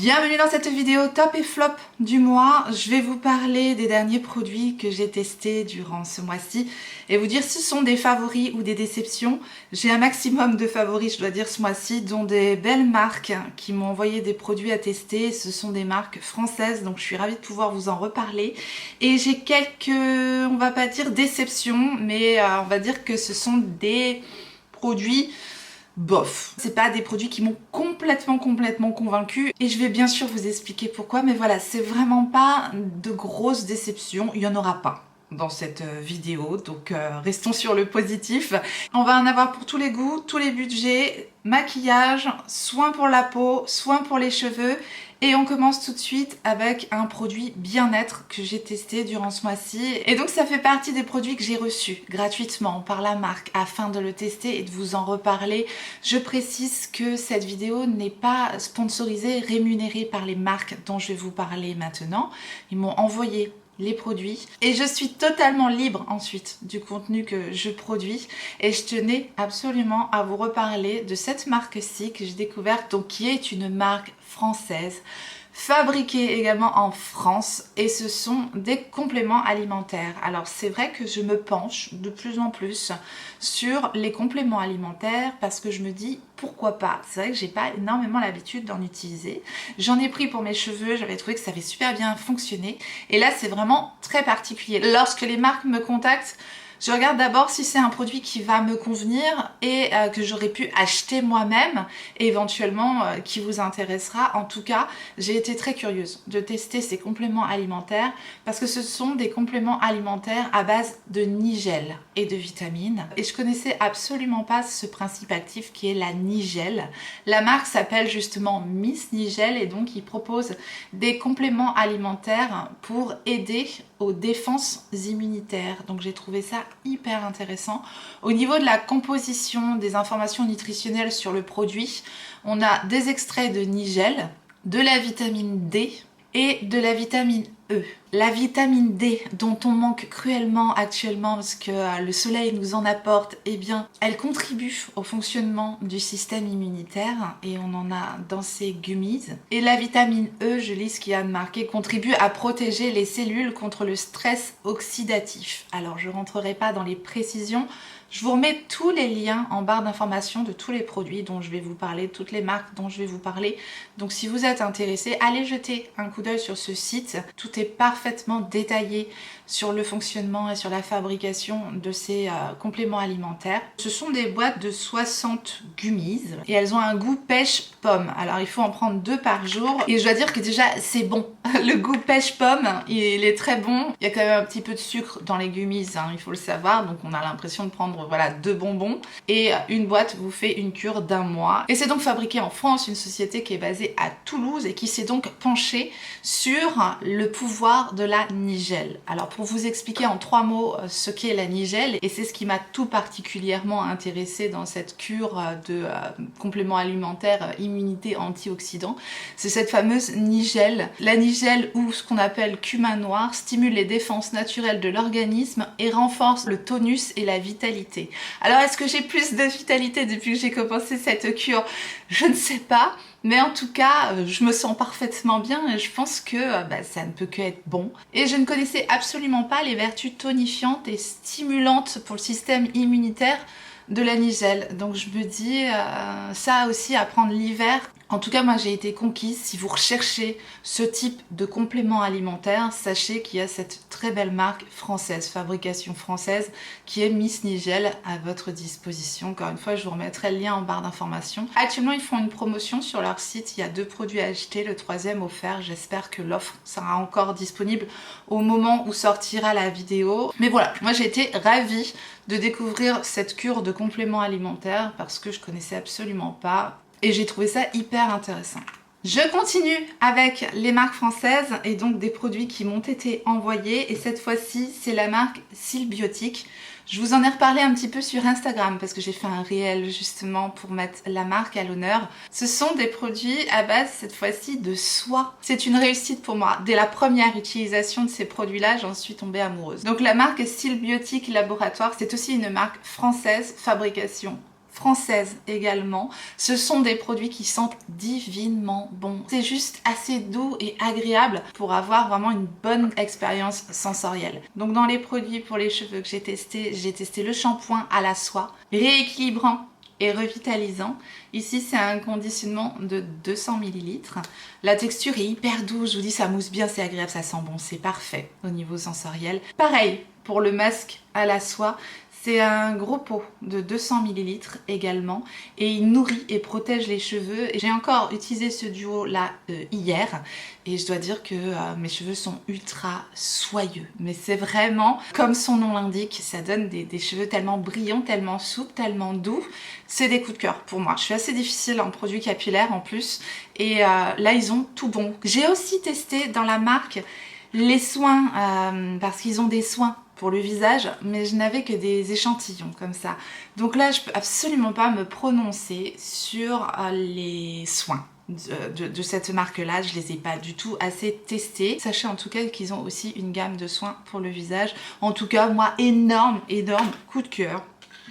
Bienvenue dans cette vidéo top et flop du mois. Je vais vous parler des derniers produits que j'ai testés durant ce mois-ci et vous dire si ce sont des favoris ou des déceptions. J'ai un maximum de favoris, je dois dire, ce mois-ci, dont des belles marques qui m'ont envoyé des produits à tester. Ce sont des marques françaises, donc je suis ravie de pouvoir vous en reparler. Et j'ai quelques, on va pas dire déceptions, mais on va dire que ce sont des produits bof. C'est pas des produits qui m'ont complètement convaincue et je vais bien sûr vous expliquer pourquoi, mais voilà, c'est vraiment pas de grosses déceptions, il y en aura pas dans cette vidéo, donc restons sur le positif. On va en avoir pour tous les goûts, tous les budgets, maquillage, soins pour la peau, soins pour les cheveux. Et on commence tout de suite avec un produit bien-être que j'ai testé durant ce mois-ci. Et donc ça fait partie des produits que j'ai reçus gratuitement par la marque afin de le tester et de vous en reparler. Je précise que cette vidéo n'est pas sponsorisée, rémunérée par les marques dont je vais vous parler maintenant. Ils m'ont envoyé les produits et je suis totalement libre ensuite du contenu que je produis et je tenais absolument à vous reparler de cette marque-ci que j'ai découverte, donc qui est une marque française fabriquée également en France et ce sont des compléments alimentaires. Alors c'est vrai que je me penche de plus en plus sur les compléments alimentaires parce que je me dis pourquoi pas. C'est vrai que j'ai pas énormément l'habitude d'en utiliser. J'en ai pris pour mes cheveux, j'avais trouvé que ça avait super bien fonctionné et là c'est vraiment très particulier. Lorsque les marques me contactent, je regarde d'abord si c'est un produit qui va me convenir et que j'aurais pu acheter moi-même et éventuellement qui vous intéressera. En tout cas, j'ai été très curieuse de tester ces compléments alimentaires parce que ce sont des compléments alimentaires à base de nigel et de vitamines. Et je connaissais absolument pas ce principe actif qui est la nigel. La marque s'appelle justement Miss Nigel et donc ils proposent des compléments alimentaires pour aider aux défenses immunitaires. Donc j'ai trouvé ça hyper intéressant. Au niveau de la composition, des informations nutritionnelles sur le produit, on a des extraits de nigel, de la vitamine D et de la vitamine E. La vitamine D dont on manque cruellement actuellement parce que le soleil nous en apporte, eh bien elle contribue au fonctionnement du système immunitaire et on en a dans ces gummies. Et la vitamine E, je lis ce qu'il y a de marqué, contribue à protéger les cellules contre le stress oxydatif. Alors je rentrerai pas dans les précisions. Je vous remets tous les liens en barre d'information de tous les produits dont je vais vous parler, toutes les marques dont je vais vous parler. Donc si vous êtes intéressé, allez jeter un coup d'œil sur ce site. Tout est parfaitement détaillé sur le fonctionnement et sur la fabrication de ces compléments alimentaires. Ce sont des boîtes de 60 gummies et elles ont un goût pêche pomme. Alors il faut en prendre 2 par jour et je dois dire que déjà c'est bon. Le goût pêche pomme, il est très bon. Il y a quand même un petit peu de sucre dans les gummies, hein, il faut le savoir. Donc on a l'impression de prendre voilà 2 bonbons et une boîte vous fait une cure d'1 mois. Et c'est donc fabriqué en France, une société qui est basée à Toulouse et qui s'est donc penchée sur le pouvoir de la nigel. Alors pour vous expliquer en 3 mots ce qu'est la nigel, et c'est ce qui m'a tout particulièrement intéressée dans cette cure de compléments alimentaires immunité antioxydant, c'est cette fameuse nigel. La nigel, ou ce qu'on appelle cumin noir, stimule les défenses naturelles de l'organisme et renforce le tonus et la vitalité. Alors est-ce que j'ai plus de vitalité depuis que j'ai commencé cette cure? Je ne sais pas. Mais en tout cas, je me sens parfaitement bien et je pense que ça ne peut que être bon. Et je ne connaissais absolument pas les vertus tonifiantes et stimulantes pour le système immunitaire de la nigel. Donc je me dis, ça aussi à prendre l'hiver. En tout cas, moi j'ai été conquise. Si vous recherchez ce type de complément alimentaire, sachez qu'il y a cette très belle marque française, fabrication française, qui est Miss Nigel à votre disposition. Encore une fois, je vous remettrai le lien en barre d'information. Actuellement, ils font une promotion sur leur site. Il y a 2 produits à acheter, le 3e offert. J'espère que l'offre sera encore disponible au moment où sortira la vidéo. Mais voilà, moi j'ai été ravie de découvrir cette cure de compléments alimentaires parce que je connaissais absolument pas. Et j'ai trouvé ça hyper intéressant. Je continue avec les marques françaises et donc des produits qui m'ont été envoyés. Et cette fois-ci, c'est la marque Sylbiotique. Je vous en ai reparlé un petit peu sur Instagram parce que j'ai fait un réel justement pour mettre la marque à l'honneur. Ce sont des produits à base cette fois-ci de soie. C'est une réussite pour moi. Dès la première utilisation de ces produits-là, j'en suis tombée amoureuse. Donc la marque Sylbiotique Laboratoire, c'est aussi une marque française, fabrication française également. Ce sont des produits qui sentent divinement bon. C'est juste assez doux et agréable pour avoir vraiment une bonne expérience sensorielle. Donc dans les produits pour les cheveux que j'ai testé le shampoing à la soie, rééquilibrant et revitalisant. Ici c'est un conditionnement de 200 ml. La texture est hyper douce, je vous dis ça mousse bien, c'est agréable, ça sent bon, c'est parfait au niveau sensoriel. Pareil pour le masque à la soie. C'est un gros pot de 200 ml également et il nourrit et protège les cheveux. J'ai encore utilisé ce duo là hier et je dois dire que mes cheveux sont ultra soyeux. Mais c'est vraiment, comme son nom l'indique, ça donne des cheveux tellement brillants, tellement souples, tellement doux. C'est des coups de cœur pour moi. Je suis assez difficile en produits capillaires en plus et là ils ont tout bon. J'ai aussi testé dans la marque les soins parce qu'ils ont des soins pour le visage, mais je n'avais que des échantillons comme ça. Donc là, je peux absolument pas me prononcer sur les soins de cette marque-là. Je les ai pas du tout assez testés. Sachez en tout cas qu'ils ont aussi une gamme de soins pour le visage. En tout cas, moi, énorme coup de cœur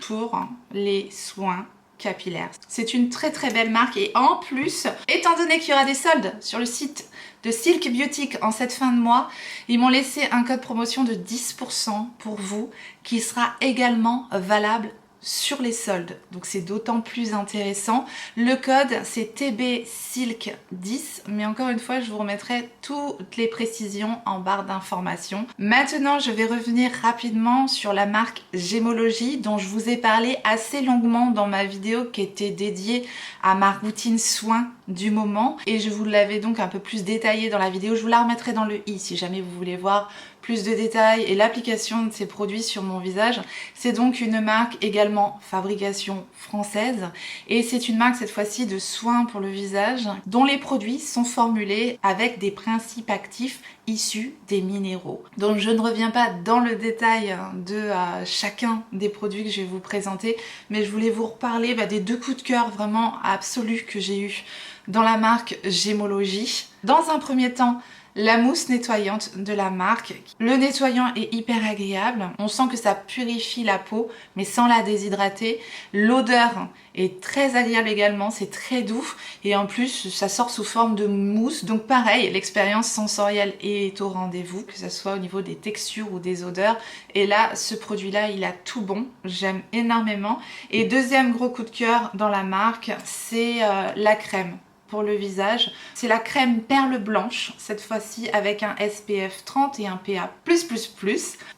pour les soins capillaires. C'est une très belle marque et en plus, étant donné qu'il y aura des soldes sur le site de Silk Beauty en cette fin de mois, ils m'ont laissé un code promotion de 10% pour vous qui sera également valable sur les soldes. Donc c'est d'autant plus intéressant. Le code c'est TBSilk10, mais encore une fois je vous remettrai toutes les précisions en barre d'informations. Maintenant je vais revenir rapidement sur la marque Gemology dont je vous ai parlé assez longuement dans ma vidéo qui était dédiée à ma routine soins du moment et je vous l'avais donc un peu plus détaillé dans la vidéo. Je vous la remettrai dans le i si jamais vous voulez voir plus de détails et l'application de ces produits sur mon visage. C'est donc une marque également fabrication française et c'est une marque cette fois-ci de soins pour le visage dont les produits sont formulés avec des principes actifs issus des minéraux. Donc je ne reviens pas dans le détail de chacun des produits que je vais vous présenter, mais je voulais vous reparler des deux coups de cœur vraiment absolus que j'ai eu dans la marque Gemology. Dans un premier temps, la mousse nettoyante de la marque. Le nettoyant est hyper agréable. On sent que ça purifie la peau, mais sans la déshydrater. L'odeur est très agréable également, c'est très doux. Et en plus, ça sort sous forme de mousse. Donc pareil, l'expérience sensorielle est au rendez-vous, que ce soit au niveau des textures ou des odeurs. Et là, ce produit-là, il a tout bon. J'aime énormément. Et deuxième gros coup de cœur dans la marque, c'est la crème pour le visage. C'est la crème perle blanche, cette fois-ci avec un SPF 30 et un PA++,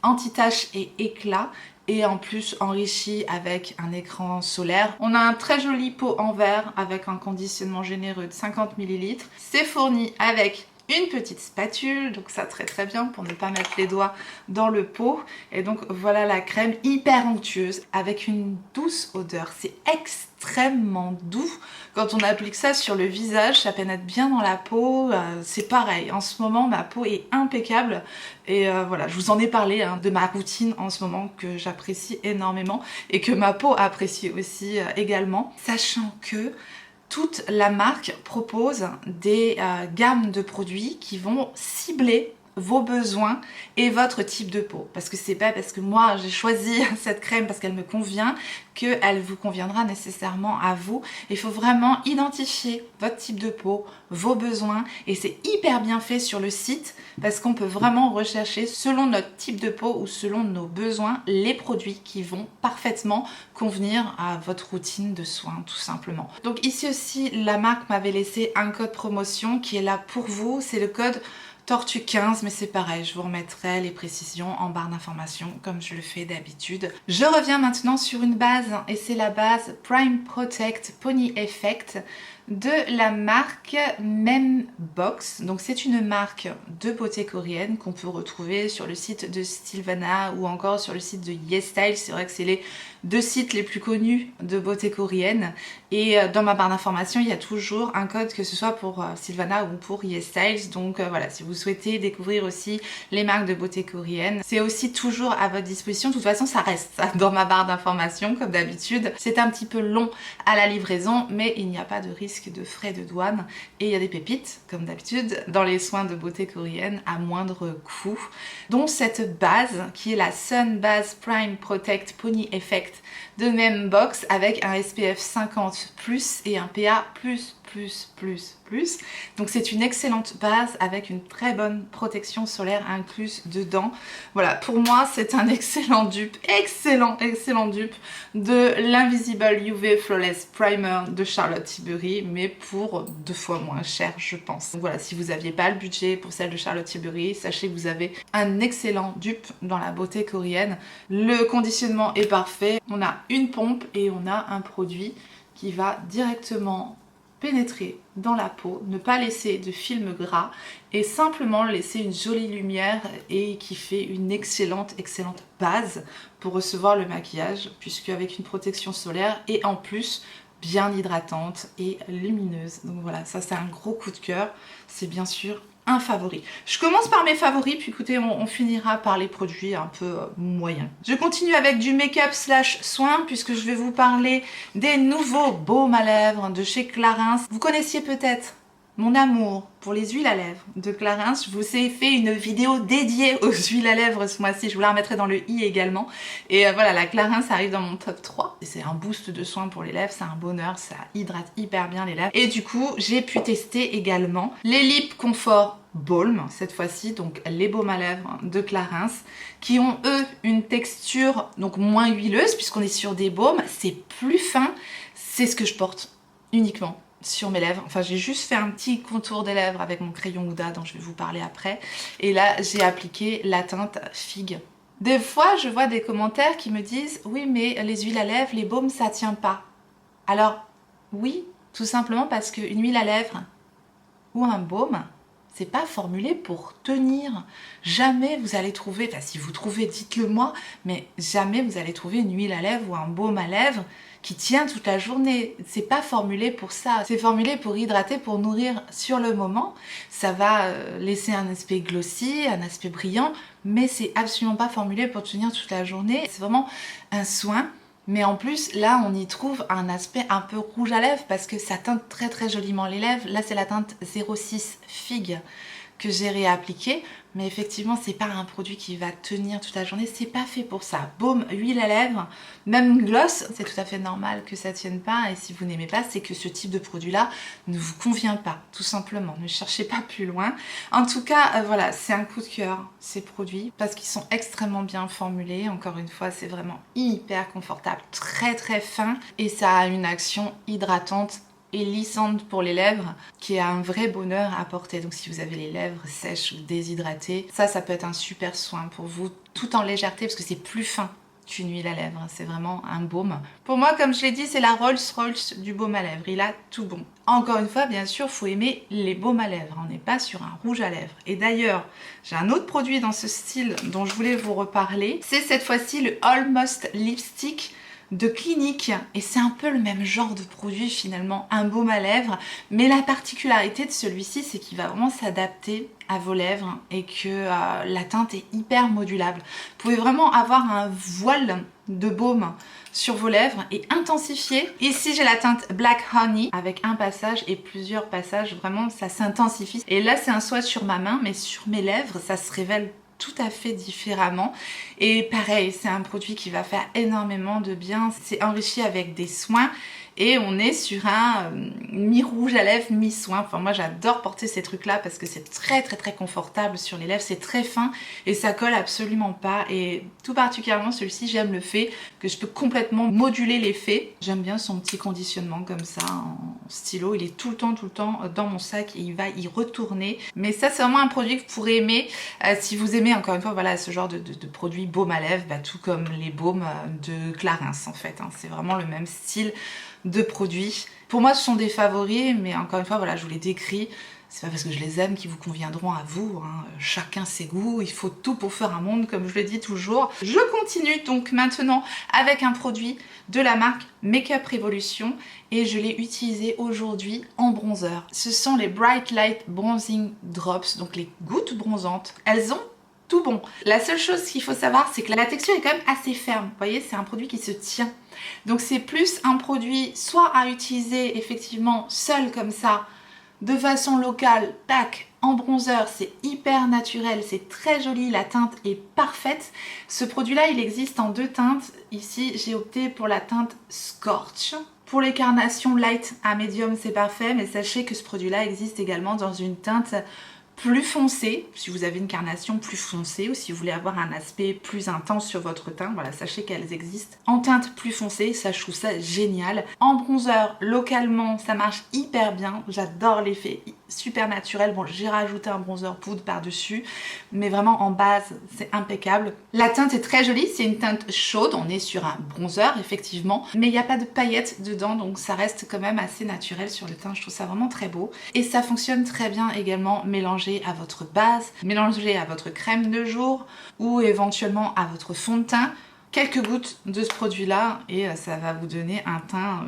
anti-tache et éclat, et en plus enrichi avec un écran solaire. On a un très joli pot en verre avec un conditionnement généreux de 50 ml. C'est fourni avec une petite spatule, donc ça très bien pour ne pas mettre les doigts dans le pot. Et donc voilà la crème hyper onctueuse avec une douce odeur. C'est extrêmement doux. Quand on applique ça sur le visage, ça pénètre bien dans la peau. C'est pareil, en ce moment ma peau est impeccable. Et voilà, je vous en ai parlé de ma routine en ce moment que j'apprécie énormément et que ma peau apprécie aussi également. Sachant que toute la marque propose des gammes de produits qui vont cibler vos besoins et votre type de peau. Parce que c'est pas parce que moi j'ai choisi cette crème parce qu'elle me convient qu'elle vous conviendra nécessairement à vous. Il faut vraiment identifier votre type de peau, vos besoins, et c'est hyper bien fait sur le site parce qu'on peut vraiment rechercher selon notre type de peau ou selon nos besoins les produits qui vont parfaitement convenir à votre routine de soins tout simplement. Donc ici aussi la marque m'avait laissé un code promotion qui est là pour vous, c'est le code Tortue 15, mais c'est pareil, je vous remettrai les précisions en barre d'informations comme je le fais d'habitude. Je reviens maintenant sur une base et c'est la base Prime Protect Pony Effect de la marque Membox. Donc c'est une marque de beauté coréenne qu'on peut retrouver sur le site de Sylvana ou encore sur le site de YesStyle. C'est vrai que c'est les deux sites les plus connus de beauté coréenne. Et dans ma barre d'informations, il y a toujours un code, que ce soit pour Sylvana ou pour YesStyle. Donc voilà, si vous souhaitez découvrir aussi les marques de beauté coréennes, c'est aussi toujours à votre disposition. De toute façon, ça reste dans ma barre d'informations comme d'habitude. C'est un petit peu long à la livraison, mais il n'y a pas de risque risque de frais de douane. Et il y a des pépites, comme d'habitude, dans les soins de beauté coréenne à moindre coût, dont cette base qui est la Sun Base Prime Protect Pony Effect de même box avec un SPF 50+ et un PA++++. Donc c'est une excellente base avec une très bonne protection solaire incluse dedans. Voilà, pour moi c'est un excellent dupe, excellent dupe de l'Invisible UV Flawless Primer de Charlotte Tilbury, mais pour 2 fois moins cher je pense. Donc voilà, si vous n'aviez pas le budget pour celle de Charlotte Tilbury, sachez que vous avez un excellent dupe dans la beauté coréenne. Le conditionnement est parfait, on a une pompe et on a un produit qui va directement pénétrer dans la peau, ne pas laisser de film gras et simplement laisser une jolie lumière et qui fait une excellente base pour recevoir le maquillage, puisque avec une protection solaire et en plus bien hydratante et lumineuse. Donc voilà, ça c'est un gros coup de cœur, c'est bien sûr un favori. Je commence par mes favoris, puis écoutez, on finira par les produits un peu moyens. Je continue avec du make-up / soin, puisque je vais vous parler des nouveaux baumes à lèvres de chez Clarins. Vous connaissiez peut-être mon amour pour les huiles à lèvres de Clarins. Je vous ai fait une vidéo dédiée aux huiles à lèvres ce mois-ci, je vous la remettrai dans le i également. Et voilà, la Clarins arrive dans mon top 3. C'est un boost de soins pour les lèvres, c'est un bonheur, ça hydrate hyper bien les lèvres. Et du coup, j'ai pu tester également les Lip Comfort Balm, cette fois-ci, donc les baumes à lèvres de Clarins, qui ont eux une texture donc moins huileuse, puisqu'on est sur des baumes, c'est plus fin, c'est ce que je porte uniquement sur mes lèvres. Enfin, j'ai juste fait un petit contour des lèvres avec mon crayon Huda dont je vais vous parler après. Et là, j'ai appliqué la teinte Figue. Des fois, je vois des commentaires qui me disent « Oui, mais les huiles à lèvres, les baumes, ça tient pas. » Alors, oui, tout simplement parce qu'une huile à lèvres ou un baume, c'est pas formulé pour tenir. Jamais vous allez trouver, enfin si vous trouvez, dites-le moi, mais jamais vous allez trouver une huile à lèvres ou un baume à lèvres qui tient toute la journée. C'est pas formulé pour ça. C'est formulé pour hydrater, pour nourrir sur le moment. Ça va laisser un aspect glossy, un aspect brillant, mais c'est absolument pas formulé pour tenir toute la journée. C'est vraiment un soin. Mais en plus, là, on y trouve un aspect un peu rouge à lèvres parce que ça teinte très joliment les lèvres. Là, c'est la teinte 06 Figue que j'ai réappliqué. Mais effectivement, c'est pas un produit qui va tenir toute la journée. C'est pas fait pour ça. Baume, huile à lèvres, même gloss, c'est tout à fait normal que ça tienne pas. Et si vous n'aimez pas, c'est que ce type de produit-là ne vous convient pas, tout simplement. Ne cherchez pas plus loin. En tout cas, voilà, c'est un coup de cœur, ces produits, parce qu'ils sont extrêmement bien formulés. Encore une fois, c'est vraiment hyper confortable, très fin. Et ça a une action hydratante et lissante pour les lèvres qui est un vrai bonheur à porter. Donc si vous avez les lèvres sèches ou déshydratées, ça peut être un super soin pour vous, tout en légèreté parce que c'est plus fin qu'une huile à lèvres. C'est vraiment un baume. Pour moi, comme je l'ai dit, c'est la Rolls-Royce du baume à lèvres. Il a tout bon. Encore une fois, bien sûr, il faut aimer les baumes à lèvres. On n'est pas sur un rouge à lèvres. Et d'ailleurs, j'ai un autre produit dans ce style dont je voulais vous reparler. C'est cette fois-ci le Almost Lipstick de Clinique, et c'est un peu le même genre de produit finalement, un baume à lèvres, mais la particularité de celui-ci c'est qu'il va vraiment s'adapter à vos lèvres et que la teinte est hyper modulable. Vous pouvez vraiment avoir un voile de baume sur vos lèvres et intensifier. Ici j'ai la teinte Black Honey avec un passage et plusieurs passages, vraiment ça s'intensifie. Et là c'est un swatch sur ma main, mais sur mes lèvres ça se révèle tout à fait différemment. Et pareil, c'est un produit qui va faire énormément de bien. C'est enrichi avec des soins et on est sur un mi-rouge à lèvres, mi-soin. Enfin moi j'adore porter ces trucs là parce que c'est très confortable sur les lèvres, c'est très fin et ça colle absolument pas. Et tout particulièrement celui-ci, j'aime le fait que je peux complètement moduler l'effet. J'aime bien son petit conditionnement comme ça en stylo, il est tout le temps dans mon sac et il va y retourner. Mais ça c'est vraiment un produit que vous pourrez aimer si vous aimez encore une fois voilà ce genre de produit baume à lèvres, tout comme les baumes de Clarins en fait, hein. C'est vraiment le même style de produits. Pour moi ce sont des favoris, mais encore une fois voilà, je vous les décris. C'est pas parce que je les aime qu'ils vous conviendront à vous, hein. Chacun ses goûts, il faut tout pour faire un monde comme je le dis toujours. Je continue donc maintenant avec un produit de la marque Makeup Revolution et je l'ai utilisé aujourd'hui en bronzer. Ce sont les Bright Light Bronzing Drops, donc les gouttes bronzantes. Elles ont tout bon. La seule chose qu'il faut savoir, c'est que la texture est quand même assez ferme. Vous voyez, c'est un produit qui se tient. Donc c'est plus un produit soit à utiliser effectivement seul comme ça, de façon locale, tac, en bronzer, c'est hyper naturel, c'est très joli, la teinte est parfaite. Ce produit-là, il existe en 2 teintes. Ici, j'ai opté pour la teinte Scorch. Pour les carnations light à médium, c'est parfait, mais sachez que ce produit-là existe également dans une teinte plus foncée, si vous avez une carnation plus foncée ou si vous voulez avoir un aspect plus intense sur votre teint, voilà, sachez qu'elles existent en teinte plus foncée, ça je trouve ça génial. En bronzer, localement, ça marche hyper bien, j'adore l'effet super naturel. Bon, j'ai rajouté un bronzer poudre par-dessus, mais vraiment en base, c'est impeccable. La teinte est très jolie, c'est une teinte chaude, on est sur un bronzer effectivement, mais il n'y a pas de paillettes dedans, donc ça reste quand même assez naturel sur le teint, je trouve ça vraiment très beau. Et ça fonctionne très bien également mélangé à votre base, mélangé à votre crème de jour ou éventuellement à votre fond de teint. Quelques gouttes de ce produit-là et ça va vous donner un teint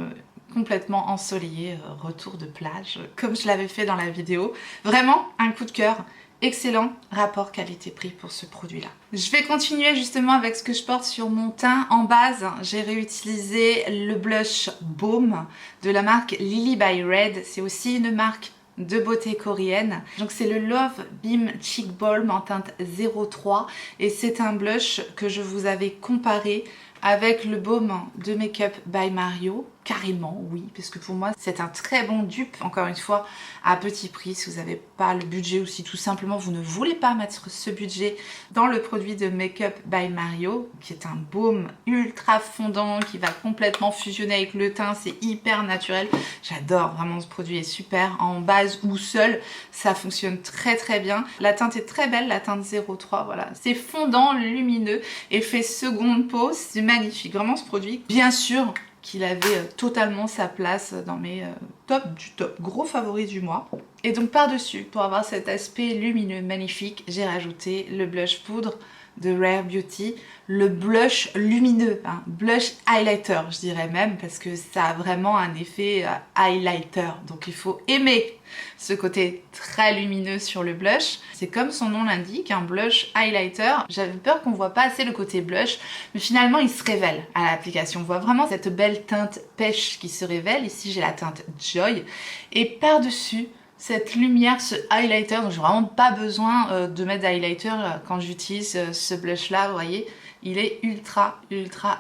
complètement ensoleillé, retour de plage, comme je l'avais fait dans la vidéo. Vraiment un coup de cœur, excellent rapport qualité-prix pour ce produit-là. Je vais continuer justement avec ce que je porte sur mon teint. En base, j'ai réutilisé le blush Baume de la marque Lily by Red. C'est aussi une marque de beauté coréenne. Donc c'est le Love Beam Cheek Balm en teinte 03 et c'est un blush que je vous avais comparé avec le baume de Make Up by Mario. Carrément, oui, parce que pour moi c'est un très bon dupe, encore une fois, à petit prix, si vous n'avez pas le budget ou si tout simplement vous ne voulez pas mettre ce budget dans le produit de Make Up by Mario, qui est un baume ultra fondant, qui va complètement fusionner avec le teint, c'est hyper naturel. J'adore, vraiment ce produit est super, en base ou seul, ça fonctionne très très bien. La teinte est très belle, la teinte 03, voilà, c'est fondant, lumineux, effet seconde peau, c'est magnifique, vraiment ce produit. Bien sûr, qu'il avait totalement sa place dans mes top du top, gros favoris du mois. Et donc par-dessus, pour avoir cet aspect lumineux magnifique, j'ai rajouté le blush poudre de Rare Beauty, le blush lumineux, hein, blush highlighter je dirais même, parce que ça a vraiment un effet highlighter, donc il faut aimer ce côté très lumineux sur le blush. C'est comme son nom l'indique, un blush highlighter. J'avais peur qu'on voit pas assez le côté blush, mais finalement il se révèle à l'application. On voit vraiment cette belle teinte pêche qui se révèle. Ici j'ai la teinte Joy, et par-dessus cette lumière, ce highlighter, donc j'ai vraiment pas besoin de mettre d'highlighter quand j'utilise ce blush là, vous voyez, il est ultra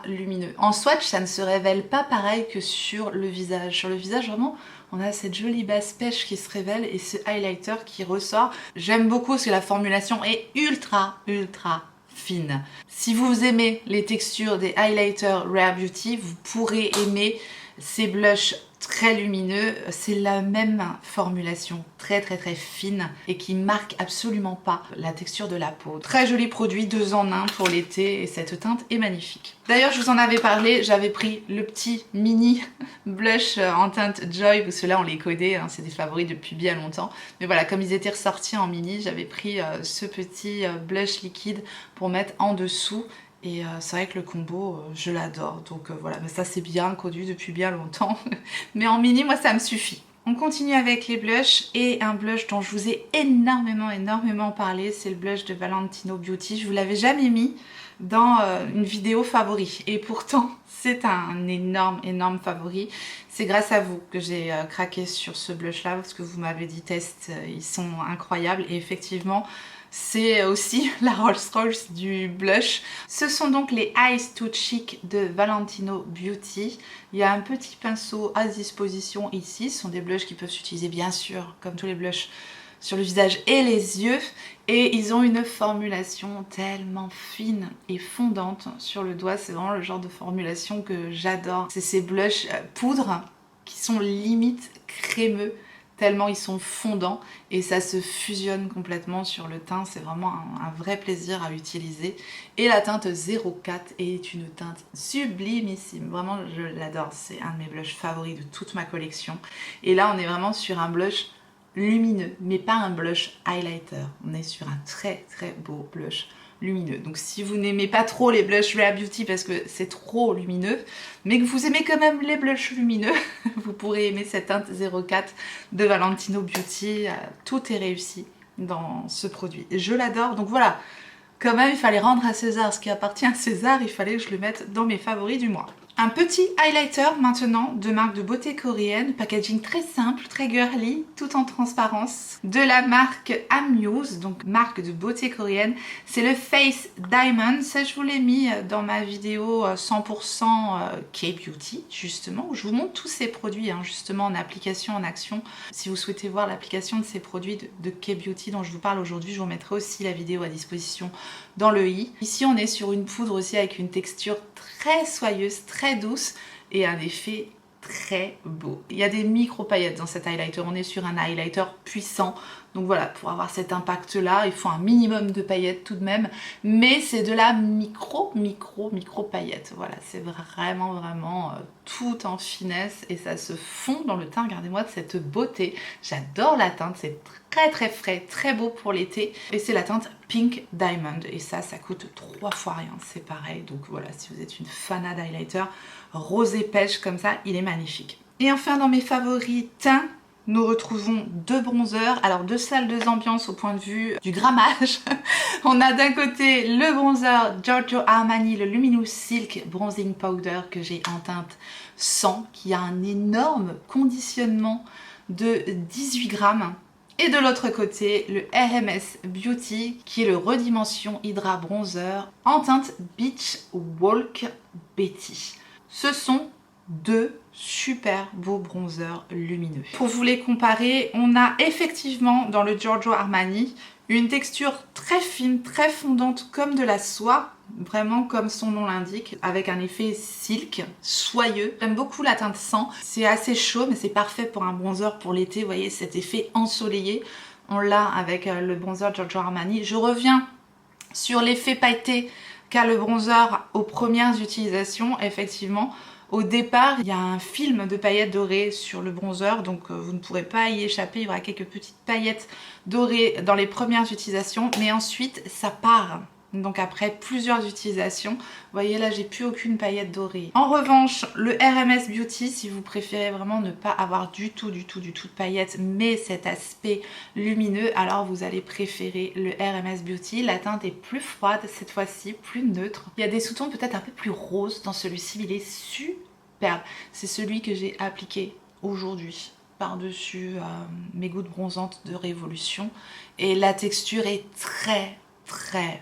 lumineux. En swatch, ça ne se révèle pas pareil que sur le visage. Sur le visage, vraiment, on a cette jolie base pêche qui se révèle et ce highlighter qui ressort. J'aime beaucoup parce que la formulation est ultra fine. Si vous aimez les textures des highlighters Rare Beauty, vous pourrez aimer ces blushs très lumineux. C'est la même formulation, très fine et qui marque absolument pas la texture de la peau. Très joli produit, 2 en 1 pour l'été et cette teinte est magnifique. D'ailleurs je vous en avais parlé, j'avais pris le petit mini blush en teinte Joy, parce que là on les connaît, hein, c'est des favoris depuis bien longtemps. Mais voilà, comme ils étaient ressortis en mini, j'avais pris ce petit blush liquide pour mettre en dessous. Et c'est vrai que le combo, je l'adore. Donc voilà, mais ça c'est bien connu depuis bien longtemps. Mais en mini, moi ça me suffit. On continue avec les blushs et un blush dont je vous ai énormément parlé. C'est le blush de Valentino Beauty. Je vous l'avais jamais mis dans une vidéo favori. Et pourtant, c'est un énorme favori. C'est grâce à vous que j'ai craqué sur ce blush là. Parce que vous m'avez dit test, ils sont incroyables. Et effectivement, c'est aussi la Rolls-Royce du blush. Ce sont donc les Eyes Too Chic de Valentino Beauty. Il y a un petit pinceau à disposition ici. Ce sont des blushs qui peuvent s'utiliser bien sûr, comme tous les blushs, sur le visage et les yeux. Et ils ont une formulation tellement fine et fondante sur le doigt. C'est vraiment le genre de formulation que j'adore. C'est ces blushs poudre qui sont limite crémeux, tellement ils sont fondants et ça se fusionne complètement sur le teint. C'est vraiment un vrai plaisir à utiliser. Et la teinte 04 est une teinte sublimissime. Vraiment, je l'adore. C'est un de mes blushs favoris de toute ma collection. Et là, on est vraiment sur un blush lumineux, mais pas un blush highlighter. On est sur un très beau blush lumineux. Donc si vous n'aimez pas trop les blushs Rare Beauty parce que c'est trop lumineux, mais que vous aimez quand même les blushs lumineux, vous pourrez aimer cette teinte 04 de Valentino Beauty. Tout est réussi dans ce produit. Et je l'adore. Donc voilà, quand même il fallait rendre à César ce qui appartient à César, il fallait que je le mette dans mes favoris du mois. Un petit highlighter maintenant de marque de beauté coréenne, packaging très simple, très girly, tout en transparence, de la marque Amuse, donc marque de beauté coréenne. C'est le Face Diamond, ça je vous l'ai mis dans ma vidéo 100% K-Beauty justement, où je vous montre tous ces produits justement en application, en action. Si vous souhaitez voir l'application de ces produits de K-Beauty dont je vous parle aujourd'hui, je vous mettrai aussi la vidéo à disposition dans le i. Ici on est sur une poudre aussi avec une texture très soyeuse, très douce et un effet très beau. Il y a des micro paillettes dans cet highlighter, on est sur un highlighter puissant, donc voilà, pour avoir cet impact là il faut un minimum de paillettes tout de même, mais c'est de la micro paillette, voilà, c'est vraiment tout en finesse et ça se fond dans le teint. Regardez-moi de cette beauté, j'adore la teinte, c'est très frais, très beau pour l'été et c'est la teinte Pink Diamond et ça coûte 3 fois rien, c'est pareil. Donc voilà, si vous êtes une fanat d'highlighter rosé pêche comme ça, il est magnifique. Et enfin dans mes favoris teints, nous retrouvons deux bronzers, alors deux salles de ambiance au point de vue du grammage. On a d'un côté le bronzer Giorgio Armani, le Luminous Silk Bronzing Powder que j'ai en teinte 100, qui a un énorme conditionnement de 18 grammes. Et de l'autre côté, le RMS Beauty, qui est le Redimension Hydra Bronzer en teinte Beach Walk Betty. Ce sont deux super beaux bronzers lumineux. Pour vous les comparer, on a effectivement dans le Giorgio Armani une texture très fine, très fondante comme de la soie, vraiment comme son nom l'indique, avec un effet silk, soyeux. J'aime beaucoup la teinte 100, c'est assez chaud mais c'est parfait pour un bronzer pour l'été, vous voyez cet effet ensoleillé, on l'a avec le bronzer Giorgio Armani. Je reviens sur l'effet pailleté qu'a le bronzer aux premières utilisations, effectivement. Au départ, il y a un film de paillettes dorées sur le bronzer, donc vous ne pourrez pas y échapper, il y aura quelques petites paillettes dorées dans les premières utilisations, mais ensuite ça part. Donc après plusieurs utilisations, vous voyez là j'ai plus aucune paillette dorée. En revanche, le RMS Beauty, si vous préférez vraiment ne pas avoir du tout de paillettes, mais cet aspect lumineux, alors vous allez préférer le RMS Beauty. La teinte est plus froide cette fois-ci, plus neutre. Il y a des sous-tons peut-être un peu plus roses dans celui-ci, mais il est superbe. C'est celui que j'ai appliqué aujourd'hui par-dessus mes gouttes bronzantes de Révolution et la texture est très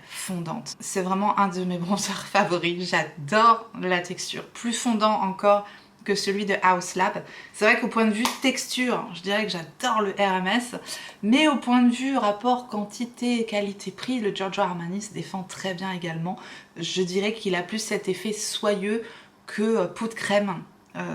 fondante. C'est vraiment un de mes bronzers favoris, j'adore la texture, plus fondant encore que celui de House Lab. C'est vrai qu'au point de vue texture, je dirais que j'adore le RMS, mais au point de vue rapport quantité qualité-prix, le Giorgio Armani se défend très bien également. Je dirais qu'il a plus cet effet soyeux que peau de crème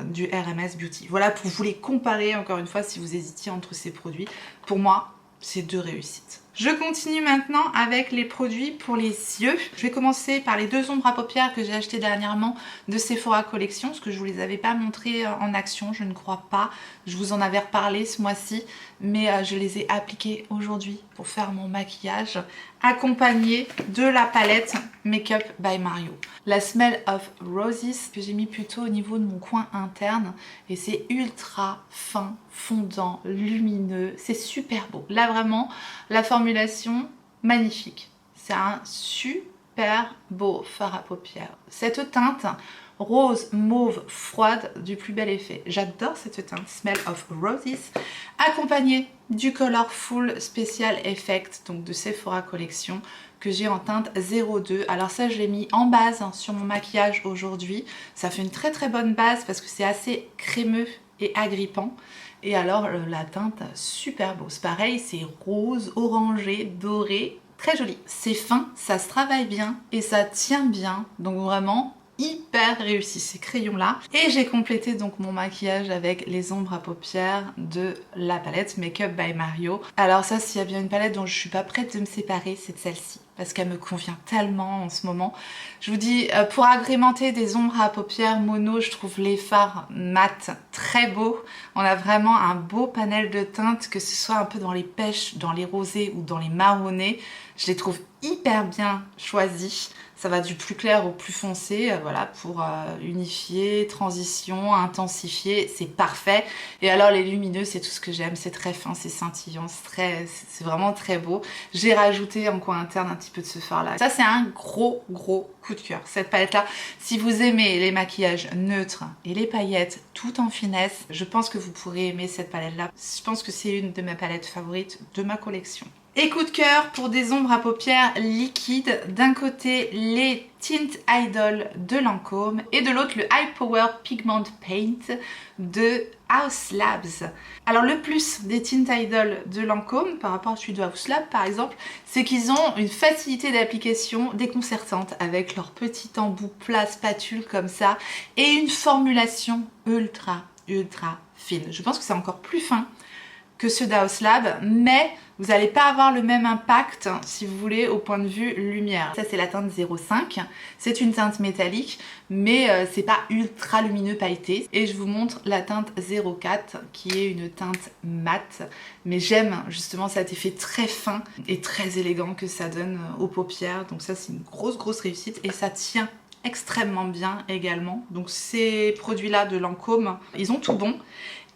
du RMS Beauty. Voilà pour vous les comparer encore une fois si vous hésitiez entre ces produits. Pour moi, c'est deux réussites. Je continue maintenant avec les produits pour les yeux. Je vais commencer par les deux ombres à paupières que j'ai achetées dernièrement de Sephora Collection, parce que je ne vous les avais pas montrées en action, je ne crois pas. Je vous en avais reparlé ce mois-ci, mais je les ai appliquées aujourd'hui pour faire mon maquillage, accompagnée de la palette Makeup by Mario. La Smell of Roses que j'ai mis plutôt au niveau de mon coin interne et c'est ultra fin, fondant, lumineux, c'est super beau. Là vraiment, la formulation magnifique. C'est un super beau fard à paupières. Cette teinte rose mauve froide du plus bel effet. J'adore cette teinte Smell of Roses accompagnée du Colorful Special Effect donc de Sephora Collection que j'ai en teinte 02. Alors ça je l'ai mis en base sur mon maquillage aujourd'hui. Ça fait une très bonne base parce que c'est assez crémeux et agrippant. Et alors la teinte super beau. C'est pareil, c'est rose, orangé, doré, très joli. C'est fin, ça se travaille bien et ça tient bien. Donc vraiment hyper réussi ces crayons là. Et j'ai complété donc mon maquillage avec les ombres à paupières de la palette Makeup by Mario. Alors ça, s'il y a bien une palette dont je suis pas prête de me séparer, c'est de celle-ci. Parce qu'elle me convient tellement en ce moment. Je vous dis, pour agrémenter des ombres à paupières mono, je trouve les fards mat très beaux. On a vraiment un beau panel de teintes, que ce soit un peu dans les pêches, dans les rosés ou dans les marronnés. Je les trouve hyper bien choisis. Ça va du plus clair au plus foncé, voilà, pour unifier, transition, intensifier, c'est parfait. Et alors les lumineux, c'est tout ce que j'aime, c'est très fin, c'est scintillant, c'est vraiment très beau. J'ai rajouté en coin interne un petit petit peu de ce fard là. Ça c'est un gros coup de cœur, cette palette là. Si vous aimez les maquillages neutres et les paillettes tout en finesse, je pense que vous pourrez aimer cette palette là. Je pense que c'est une de mes palettes favorites de ma collection. Et coup de cœur pour des ombres à paupières liquides. D'un côté les Tint Idol de Lancôme et de l'autre le High Power Pigment Paint de Haus Labs. Alors le plus des Tint Idol de Lancôme par rapport à celui de Haus Labs par exemple, c'est qu'ils ont une facilité d'application déconcertante avec leur petit embout plat spatule comme ça et une formulation ultra fine. Je pense que c'est encore plus fin que ceux d'Haus Labs, mais vous n'allez pas avoir le même impact si vous voulez au point de vue lumière. Ça c'est la teinte 05, c'est une teinte métallique mais c'est pas ultra lumineux pailleté. Et je vous montre la teinte 04 qui est une teinte mate, mais j'aime justement cet effet très fin et très élégant que ça donne aux paupières. Donc ça c'est une grosse réussite et ça tient extrêmement bien également. Donc ces produits là de Lancôme, ils ont tout bon.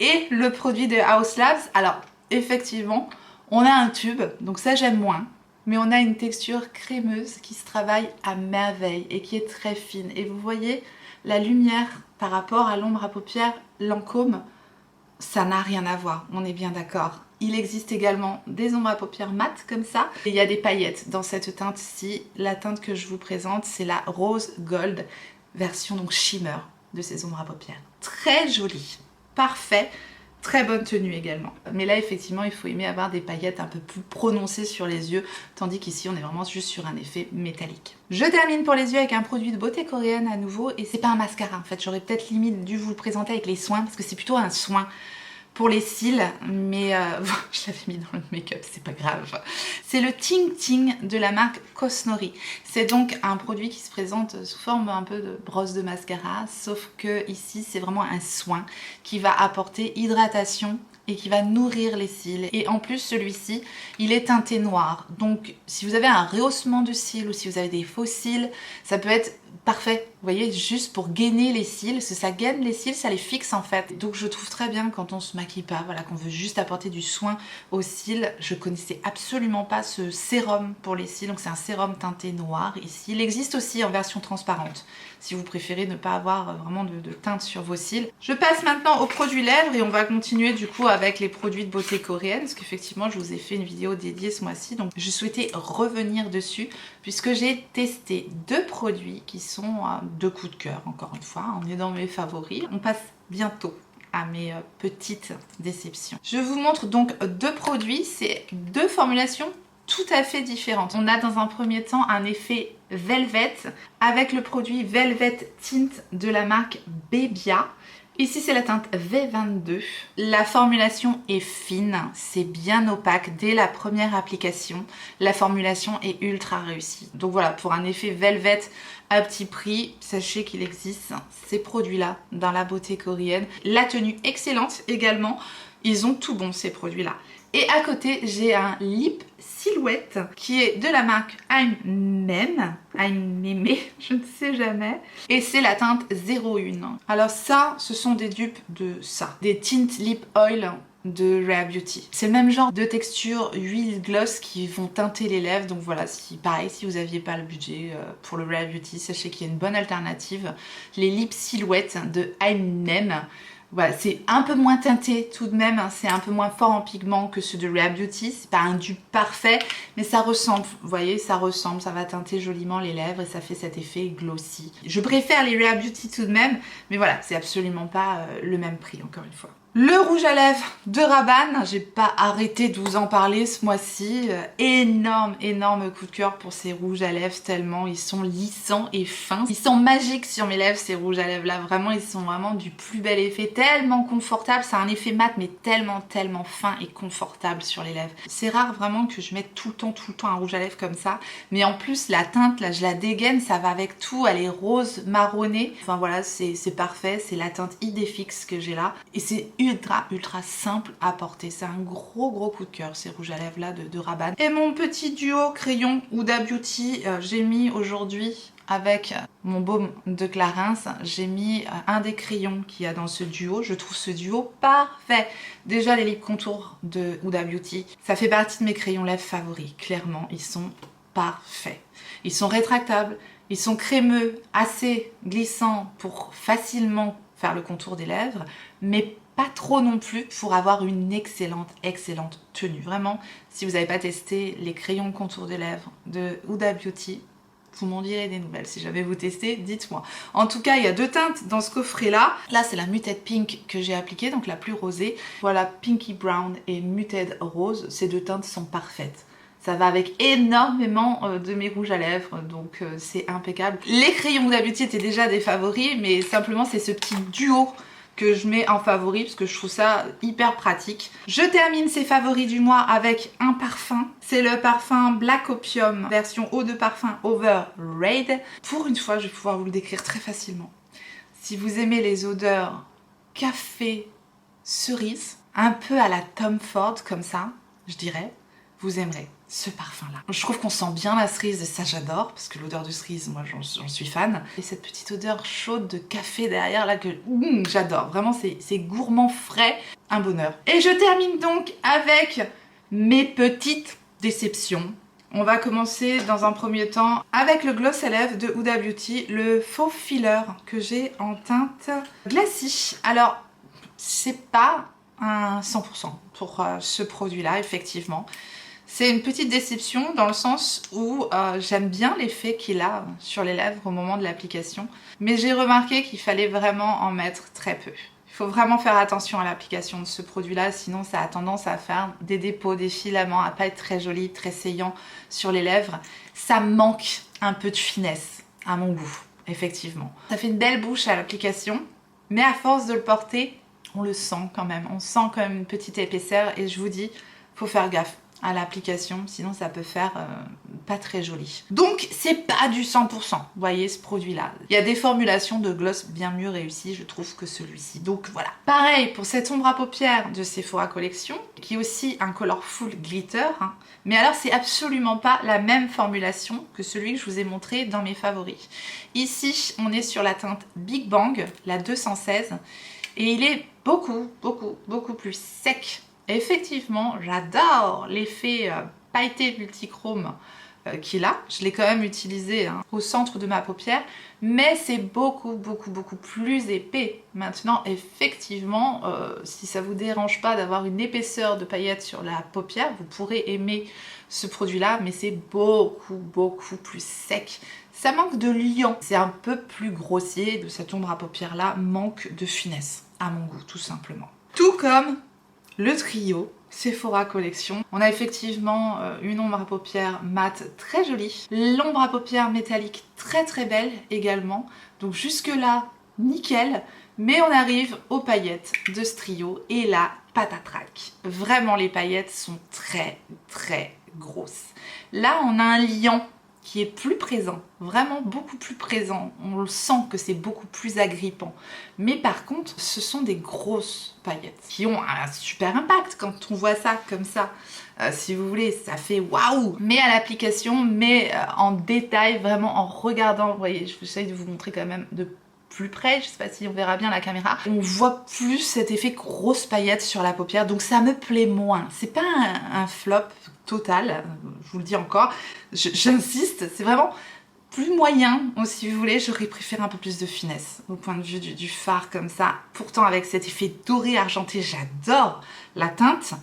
Et le produit de Haus Labs, alors effectivement on a un tube, donc ça j'aime moins, mais on a une texture crémeuse qui se travaille à merveille et qui est très fine. Et vous voyez la lumière par rapport à l'ombre à paupières Lancôme, ça n'a rien à voir, on est bien d'accord. Il existe également des ombres à paupières mates comme ça. Et il y a des paillettes dans cette teinte-ci. La teinte que je vous présente, c'est la Rose Gold, version donc shimmer de ces ombres à paupières. Très jolie, parfait. Très bonne tenue également. Mais là effectivement il faut aimer avoir des paillettes un peu plus prononcées sur les yeux, tandis qu'ici on est vraiment juste sur un effet métallique. Je termine pour les yeux avec un produit de beauté coréenne à nouveau, et c'est pas un mascara en fait, j'aurais peut-être limite dû vous le présenter avec les soins parce que c'est plutôt un soin pour les cils, mais je l'avais mis dans le make-up, c'est pas grave. C'est le Ting Ting de la marque Cosnori. C'est donc un produit qui se présente sous forme un peu de brosse de mascara, sauf que ici c'est vraiment un soin qui va apporter hydratation et qui va nourrir les cils. Et en plus celui-ci, il est teinté noir. Donc si vous avez un rehaussement de cils ou si vous avez des faux cils, ça peut être parfait, vous voyez, juste pour gainer les cils, parce que ça gaine les cils, ça les fixe en fait. Donc je trouve très bien quand on se maquille pas, voilà, qu'on veut juste apporter du soin aux cils. Je connaissais absolument pas ce sérum pour les cils, donc c'est un sérum teinté noir ici. Il existe aussi en version transparente, si vous préférez ne pas avoir vraiment de teinte sur vos cils. Je passe maintenant aux produits lèvres et on va continuer du coup avec les produits de beauté coréenne, parce qu'effectivement je vous ai fait une vidéo dédiée ce mois-ci, donc je souhaitais revenir dessus puisque j'ai testé deux produits qui sont deux coups de cœur, encore une fois, on est dans mes favoris. On passe bientôt à mes petites déceptions. Je vous montre donc deux produits, c'est deux formulations tout à fait différentes. On a dans un premier temps un effet Velvet avec le produit Velvet Tint de la marque Bebia. Ici c'est la teinte V22. La formulation est fine, c'est bien opaque dès la première application. La formulation est ultra réussie. Donc voilà, pour un effet Velvet à petit prix, sachez qu'il existe ces produits-là dans la beauté coréenne. La tenue excellente également, ils ont tout bon ces produits-là. Et à côté, j'ai un lip silhouette qui est de la marque I'm Meme, je ne sais jamais. Et c'est la teinte 01. Alors ça, ce sont des dupes de ça. Des tint lip oil de Rare Beauty. C'est le même genre de texture huile gloss qui vont teinter les lèvres. Donc voilà, si pareil, si vous n'aviez pas le budget pour le Rare Beauty, sachez qu'il y a une bonne alternative. Les lip silhouettes de I'm Meme. Voilà, c'est un peu moins teinté tout de même, hein, c'est un peu moins fort en pigment que ceux de Rare Beauty, c'est pas un dupe parfait, mais ça ressemble, vous voyez, ça ressemble, ça va teinter joliment les lèvres et ça fait cet effet glossy. Je préfère les Rare Beauty tout de même, mais voilà, c'est absolument pas le même prix, encore une fois. Le rouge à lèvres de Rabanne, j'ai pas arrêté de vous en parler ce mois-ci. Énorme coup de cœur pour ces rouges à lèvres, tellement ils sont lissants et fins. Ils sont magiques sur mes lèvres, ces rouges à lèvres là, vraiment ils sont vraiment du plus bel effet, tellement confortable, c'est un effet mat mais tellement fin et confortable sur les lèvres. C'est rare vraiment que je mette tout le temps un rouge à lèvres comme ça, mais en plus la teinte là, je la dégaine, ça va avec tout, elle est rose marronnée. Enfin voilà, c'est parfait, c'est la teinte Idéfix que j'ai là et c'est ultra simple à porter. C'est un gros coup de cœur ces rouges à lèvres là de Rabanne. Et mon petit duo crayon Huda Beauty, j'ai mis aujourd'hui avec mon baume de Clarins, j'ai mis un des crayons qu'il y a dans ce duo. Je trouve ce duo parfait. Déjà les lip contours de Huda Beauty, ça fait partie de mes crayons lèvres favoris. Clairement, ils sont parfaits. Ils sont rétractables, ils sont crémeux, assez glissants pour facilement faire le contour des lèvres, mais pas trop non plus pour avoir une excellente tenue. Vraiment, si vous n'avez pas testé les crayons de contour des lèvres de Huda Beauty, vous m'en direz des nouvelles. Si jamais vous testez, dites-moi. En tout cas, il y a 2 teintes dans ce coffret-là. Là, c'est la Muted Pink que j'ai appliquée, donc la plus rosée. Voilà, Pinky Brown et Muted Rose. Ces 2 teintes sont parfaites. Ça va avec énormément de mes rouges à lèvres, donc c'est impeccable. Les crayons Huda Beauty étaient déjà des favoris, mais simplement c'est ce petit duo que je mets en favori parce que je trouve ça hyper pratique. Je termine ces favoris du mois avec un parfum. C'est le parfum Black Opium version eau de parfum Overrated. Pour une fois, je vais pouvoir vous le décrire très facilement. Si vous aimez les odeurs café, cerise, un peu à la Tom Ford comme ça, je dirais, vous aimerez ce parfum-là. Je trouve qu'on sent bien la cerise et ça j'adore parce que l'odeur de cerise, moi j'en suis fan. Et cette petite odeur chaude de café derrière là que j'adore. Vraiment c'est gourmand, frais, un bonheur. Et je termine donc avec mes petites déceptions. On va commencer dans un premier temps avec le gloss à lèvres de Huda Beauty, le faux filler que j'ai en teinte glacis. Alors c'est pas un 100% pour ce produit-là effectivement. C'est une petite déception dans le sens où j'aime bien l'effet qu'il a sur les lèvres au moment de l'application. Mais j'ai remarqué qu'il fallait vraiment en mettre très peu. Il faut vraiment faire attention à l'application de ce produit-là, sinon ça a tendance à faire des dépôts, des filaments, à pas être très joli, très saillant sur les lèvres. Ça manque un peu de finesse, à mon goût, effectivement. Ça fait une belle bouche à l'application, mais à force de le porter, on le sent quand même. On sent quand même une petite épaisseur et je vous dis, faut faire gaffe à l'application, sinon ça peut faire pas très joli. Donc c'est pas du 100%, vous voyez ce produit-là. Il y a des formulations de gloss bien mieux réussies, je trouve, que celui-ci. Donc voilà. Pareil pour cette ombre à paupières de Sephora Collection, qui est aussi un Colorful Glitter. Hein. Mais alors c'est absolument pas la même formulation que celui que je vous ai montré dans mes favoris. Ici, on est sur la teinte Big Bang, la 216, et il est beaucoup plus sec. Effectivement, j'adore l'effet pailleté multichrome qu'il a. Je l'ai quand même utilisé au centre de ma paupière, mais c'est beaucoup plus épais. Maintenant, effectivement, si ça vous dérange pas d'avoir une épaisseur de paillettes sur la paupière, vous pourrez aimer ce produit-là, mais c'est beaucoup plus sec. Ça manque de liant. C'est un peu plus grossier, de cette ombre à paupières-là manque de finesse, à mon goût, tout simplement. Tout comme le trio Sephora Collection. On a effectivement une ombre à paupières mat très jolie, l'ombre à paupières métallique très belle également. Donc jusque là, nickel. Mais on arrive aux paillettes de ce trio et là, patatrac. Vraiment, les paillettes sont très grosses. Là, on a un liant qui est plus présent, vraiment beaucoup plus présent. On le sent que c'est beaucoup plus agrippant. Mais par contre, ce sont des grosses paillettes qui ont un super impact quand on voit ça comme ça. Si vous voulez, ça fait waouh! Mais à l'application, mais en détail, vraiment en regardant, vous voyez, je vais essayer de vous montrer quand même de plus près, je sais pas si on verra bien la caméra, on voit plus cet effet grosse paillette sur la paupière, donc ça me plaît moins. C'est pas un flop total, je vous le dis encore, j'insiste, c'est vraiment plus moyen, si vous voulez. J'aurais préféré un peu plus de finesse au point de vue du fard comme ça. Pourtant avec cet effet doré argenté, j'adore la teinte.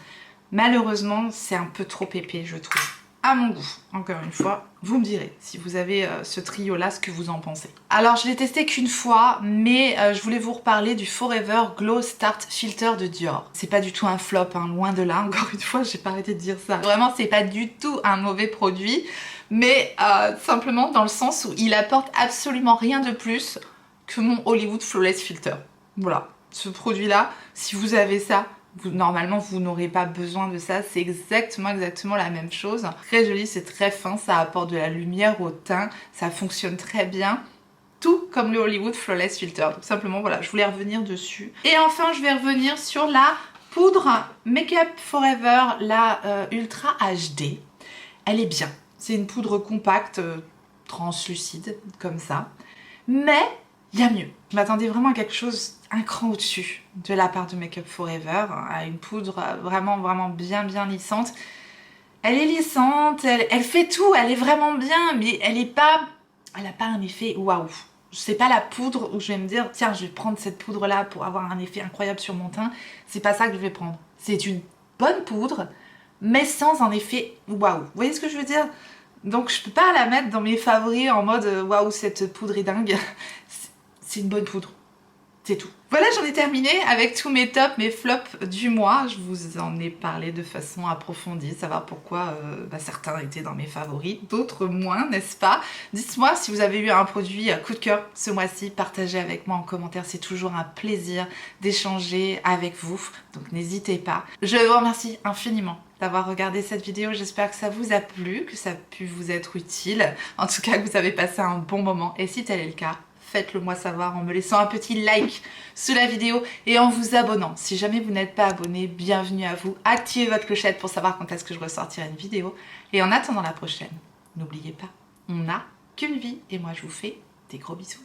Malheureusement, c'est un peu trop épais, je trouve. À mon goût, encore une fois, vous me direz si vous avez ce trio là, ce que vous en pensez. Alors je l'ai testé qu'une fois, mais je voulais vous reparler du Forever Glow Start Filter de Dior. C'est pas du tout un flop, hein, loin de là, encore une fois, j'ai pas arrêté de dire ça. Vraiment, c'est pas du tout un mauvais produit, mais simplement dans le sens où il apporte absolument rien de plus que mon Hollywood Flawless Filter. Voilà, ce produit là, si vous avez ça, normalement vous n'aurez pas besoin de ça, c'est exactement la même chose. Très joli, c'est très fin, ça apporte de la lumière au teint, ça fonctionne très bien. Tout comme le Hollywood Flawless Filter. Donc simplement voilà, je voulais revenir dessus. Et enfin je vais revenir sur la poudre Make Up Forever, la Ultra HD. Elle est bien, c'est une poudre compacte, translucide, comme ça. Mais il y a mieux. Je m'attendais vraiment à quelque chose un cran au-dessus de la part de Make Up Forever, à une poudre vraiment bien lissante. Elle est lissante, elle fait tout, elle est vraiment bien, mais elle n'a pas un effet waouh. C'est pas la poudre où je vais me dire tiens je vais prendre cette poudre là pour avoir un effet incroyable sur mon teint. C'est pas ça que je vais prendre. C'est une bonne poudre mais sans un effet waouh. Vous voyez ce que je veux dire? Donc je peux pas la mettre dans mes favoris en mode waouh cette poudre est dingue. C'est une bonne poudre. C'est tout. Voilà, j'en ai terminé avec tous mes tops, mes flops du mois. Je vous en ai parlé de façon approfondie, savoir pourquoi certains étaient dans mes favoris, d'autres moins, n'est-ce pas? Dites-moi si vous avez eu un produit coup de cœur ce mois-ci, partagez avec moi en commentaire, c'est toujours un plaisir d'échanger avec vous, donc n'hésitez pas. Je vous remercie infiniment d'avoir regardé cette vidéo, j'espère que ça vous a plu, que ça a pu vous être utile, en tout cas que vous avez passé un bon moment, et si tel est le cas, faites-le moi savoir en me laissant un petit like sous la vidéo et en vous abonnant. Si jamais vous n'êtes pas abonné, bienvenue à vous. Activez votre clochette pour savoir quand est-ce que je ressortirai une vidéo. Et en attendant la prochaine, n'oubliez pas, on n'a qu'une vie et moi je vous fais des gros bisous.